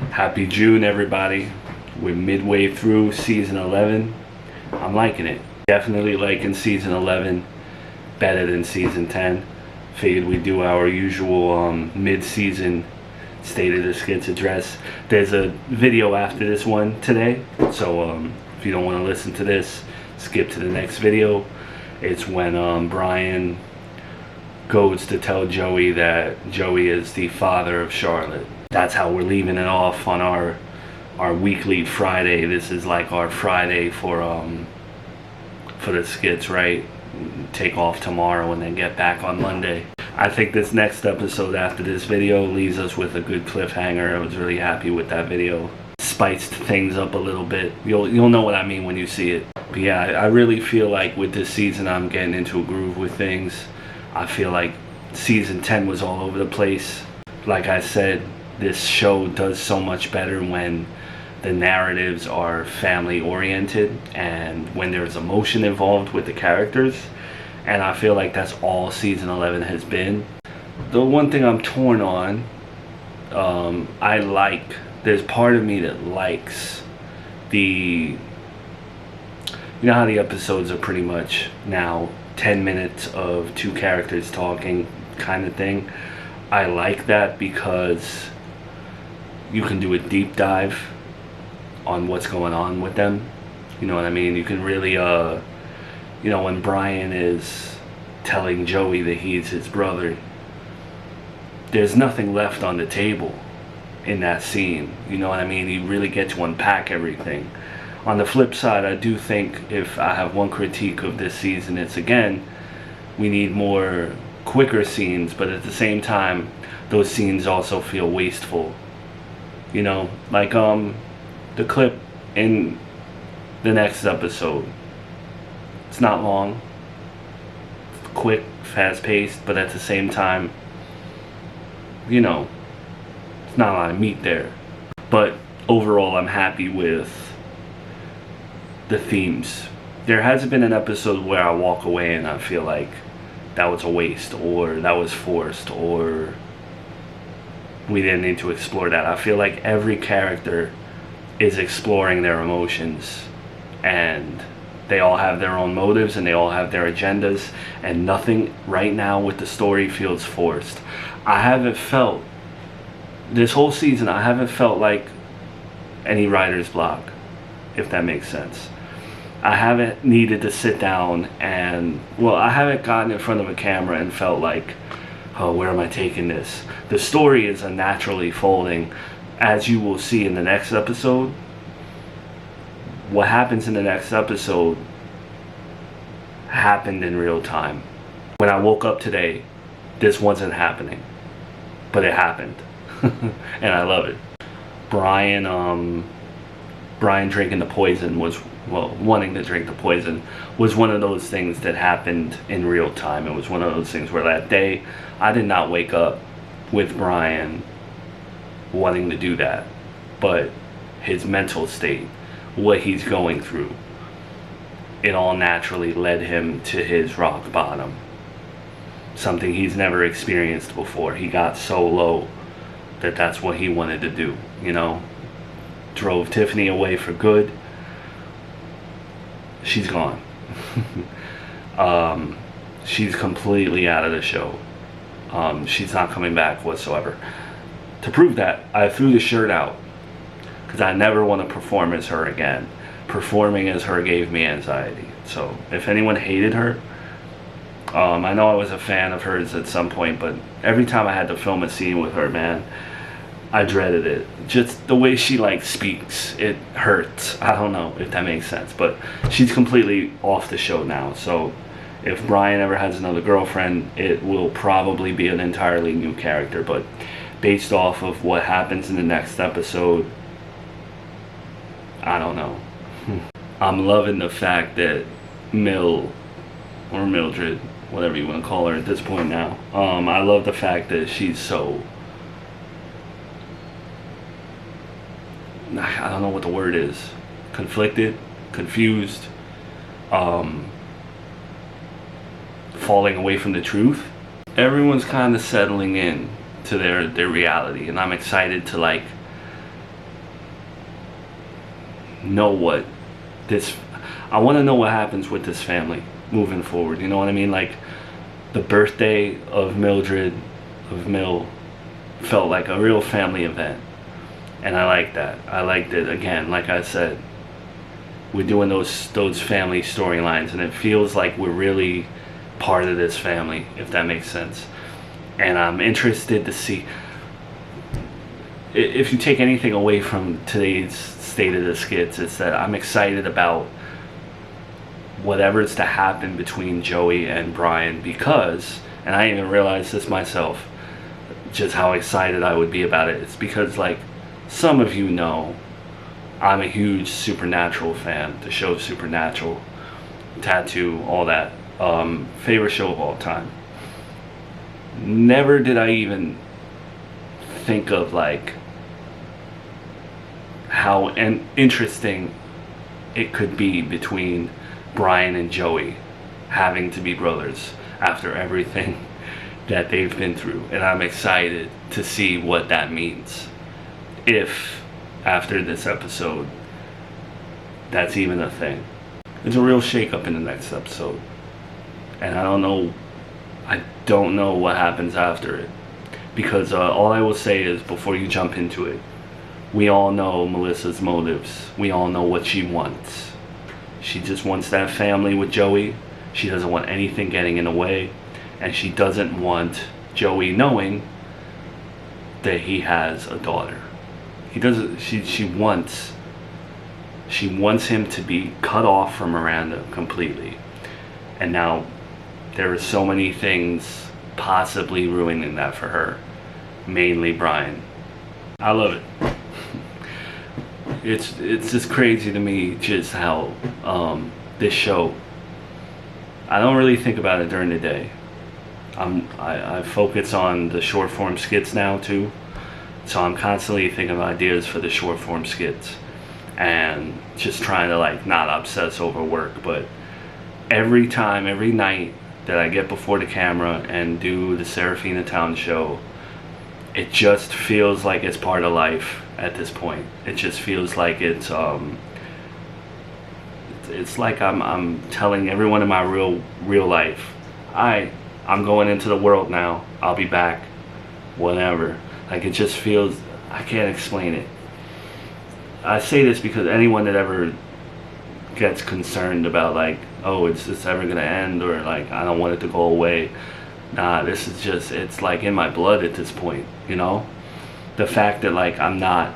Happy June, everybody. We're midway through season 11. I'm liking it. Definitely liking season 11 better than season 10. Figured we'd do our usual mid-season State of the Skits address. There's a video after this one today, so if you don't want to listen to this, skip to the next video. It's when Brian goes to tell Joey that Joey is the father of Charlotte. That's how we're leaving it off on our weekly Friday. This is like our Friday for the skits, right? Take off tomorrow and then get back on Monday. I think this next episode after this video leaves us with a good cliffhanger. I was really happy with that video. Spiced things up a little bit. You'll know what I mean when you see it. But yeah, I really feel like with this season I'm getting into a groove with things. I feel like season 10 was all over the place. Like I said, this show does so much better when the narratives are family oriented and when there's emotion involved with the characters. And I feel like that's all season 11 has been. The one thing I'm torn on, there's part of me that likes you know how the episodes are pretty much now 10 minutes of two characters talking kind of thing. I like that because you can do a deep dive on what's going on with them. You know what I mean? You can really, when Brian is telling Joey that he's his brother, there's nothing left on the table in that scene. You know what I mean? You really get to unpack everything. On the flip side, I do think if I have one critique of this season, it's again, we need more quicker scenes, but at the same time, those scenes also feel wasteful. You know, like the clip in the next episode. It's not long. It's quick, fast-paced, but at the same time, you know, it's not a lot of meat there. But overall, I'm happy with the themes. There hasn't been an episode where I walk away and I feel like that was a waste, or that was forced, or we didn't need to explore that. I feel like every character is exploring their emotions, and they all have their own motives and they all have their agendas, and nothing right now with the story feels forced. I haven't felt, this whole season, I haven't felt like any writer's block, if that makes sense. I haven't needed to sit down and, I haven't gotten in front of a camera and felt like, oh, where am I taking this? The story is unnaturally folding, as you will see in the next episode. What happens in the next episode happened in real time. When I woke up today, this wasn't happening, but it happened. And I love it. Brian drinking the poison wanting to drink the poison was one of those things that happened in real time. It was one of those things where that day I did not wake up with Brian wanting to do that, but his mental state, what he's going through, it all naturally led him to his rock bottom. Something he's never experienced before. He got so low that that's what he wanted to do, you know? Drove Tiffany away for good. She's gone. She's completely out of the show. She's not coming back whatsoever. To prove that, I threw the shirt out because I never want to perform as her again. Performing as her gave me anxiety. So if anyone hated her, I know I was a fan of hers at some point, but every time I had to film a scene with her, man, I dreaded it. Just the way she speaks, it hurts. I don't know if that makes sense, but she's completely off the show now. So if Brian ever has another girlfriend, it will probably be an entirely new character. But based off of what happens in the next episode, I don't know. I'm loving the fact that Mildred, whatever you want to call her at this point now, I love the fact that she's so, I don't know what the word is, conflicted, confused, falling away from the truth. Everyone's kind of settling in to their reality, and I'm excited to know what this, I want to know what happens with this family moving forward. You know what I mean? Like, the birthday of Mildred, of Mill, felt like a real family event. And I like that. I liked it. Again, like I said, we're doing those family storylines, and it feels like we're really part of this family, if that makes sense. And I'm interested to see, if you take anything away from today's state of the skits, it's that I'm excited about whatever's to happen between Joey and Brian, because, and I didn't even realize this myself, just how excited I would be about it. It's because, like, some of you know, I'm a huge Supernatural fan. The show Supernatural, Tattoo, all that. Favorite show of all time. Never did I even think of, like, how interesting it could be between Brian and Joey having to be brothers after everything that they've been through. And I'm excited to see what that means, if after this episode that's even a thing. There's a real shakeup in the next episode, and I don't know what happens after it, because all I will say is, before you jump into it, we all know Melissa's motives. We all know what she wants. She just wants that family with Joey. She doesn't want anything getting in the way, and she doesn't want Joey knowing that he has a daughter. He doesn't. She wants him to be cut off from Miranda completely. And now there are so many things possibly ruining that for her, mainly Brian. I love it. It's just crazy to me just how this show, I don't really think about it during the day. I focus on the short form skits now too, so I'm constantly thinking of ideas for the short form skits and just trying to, like, not obsess over work. But every night that I get before the camera and do the Serafina Town show, it just feels like it's part of life at this point. It just feels like it's like I'm telling everyone in my real life, I'm going into the world now. I'll be back, whatever. Like, it just feels, I can't explain it. I say this because anyone that ever gets concerned about, like, oh, is this ever gonna end, or like, I don't want it to go away. Nah, this is just, it's like in my blood at this point, you know? The fact that, like, I'm not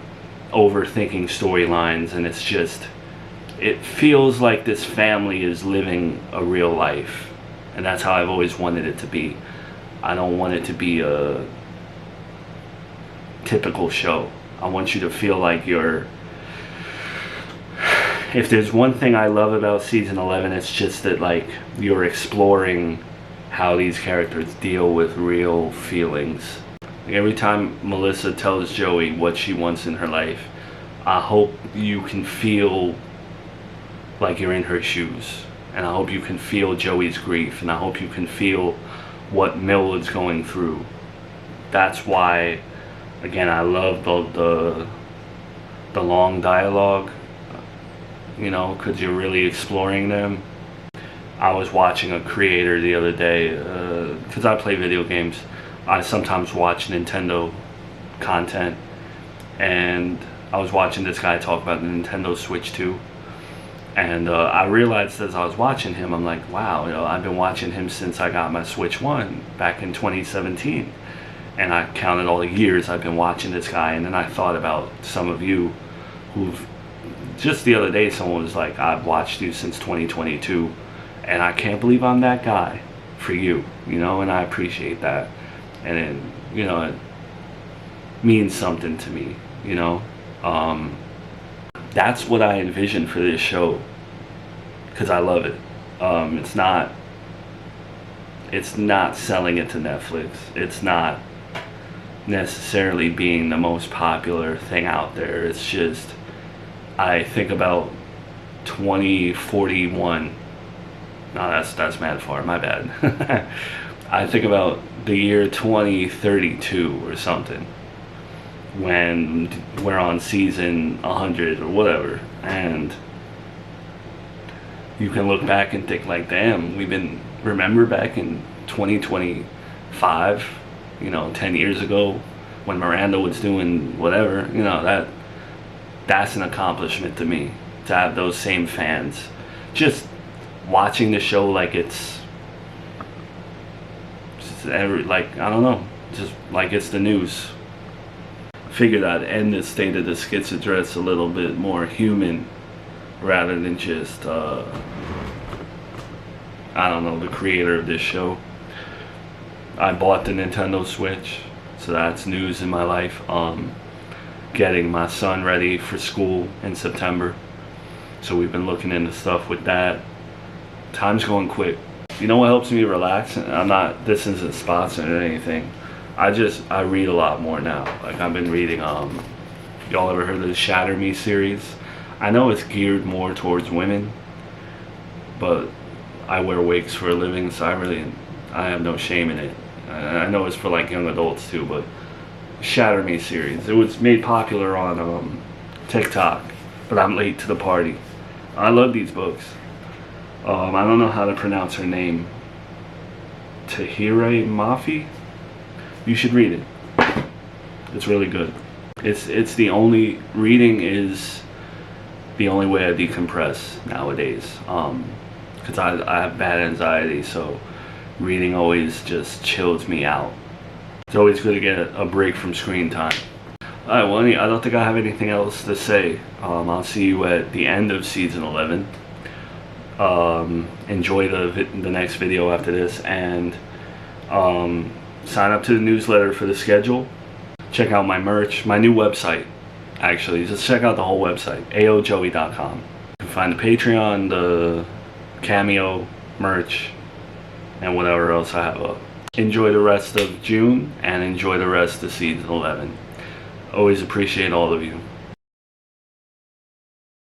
overthinking storylines, and it's just, it feels like this family is living a real life. And that's how I've always wanted it to be. I don't want it to be a typical show. I want you to feel like you're, if there's one thing I love about season 11, it's just that, like, you're exploring how these characters deal with real feelings. Like, every time Melissa tells Joey what she wants in her life, I hope you can feel like you're in her shoes. And I hope you can feel Joey's grief, and I hope you can feel what Mill is going through. That's why, again, I love the long dialogue, you know, because you're really exploring them. I was watching a creator the other day, because I play video games. I sometimes watch Nintendo content, and I was watching this guy talk about the Nintendo Switch 2. And I realized as I was watching him, I'm like, wow, you know, I've been watching him since I got my Switch 1 back in 2017. And I counted all the years I've been watching this guy. And then I thought about some of you who've, just the other day, someone was like, I've watched you since 2022. And I can't believe I'm that guy for you, you know, and I appreciate that. And it, you know, it means something to me, you know. That's what I envision for this show, because I love it. It's not selling it to Netflix. It's not necessarily being the most popular thing out there. It's just, I think about 2041. No, that's mad far, my bad. I think about the year 2032 or something. when we're on season 100 or whatever, and you can look back and think like, damn, remember back in 2025, 10 years ago when Miranda was doing whatever, that's an accomplishment to me, to have those same fans. Just watching the show like it's just I don't know, just like it's the news. Figured I'd end the State of the Skits address a little bit more human rather than just I don't know, the creator of this show. I bought the Nintendo Switch, so that's news in my life. Getting my son ready for school in September, so we've been looking into stuff with that. Time's going quick. You know what helps me relax? This isn't sponsored or anything. I read a lot more now. Like, I've been reading, y'all ever heard of the Shatter Me series? I know it's geared more towards women, but I wear wigs for a living, so I have no shame in it. I know it's for like young adults too, but Shatter Me series. It was made popular on TikTok, but I'm late to the party. I love these books. I don't know how to pronounce her name. Tahira Mafi? You should read it. It's really good. Reading is the only way I decompress nowadays. Because I have bad anxiety, so reading always just chills me out. It's always good to get a break from screen time. Alright, well, I don't think I have anything else to say. I'll see you at the end of season 11. Enjoy the next video after this, and sign up to the newsletter for the schedule. Check out my merch, my new website. Actually, just check out the whole website, aojoey.com. You can find the Patreon, the Cameo, merch, and whatever else I have up. Enjoy the rest of June, and enjoy the rest of season 11. Always appreciate all of you.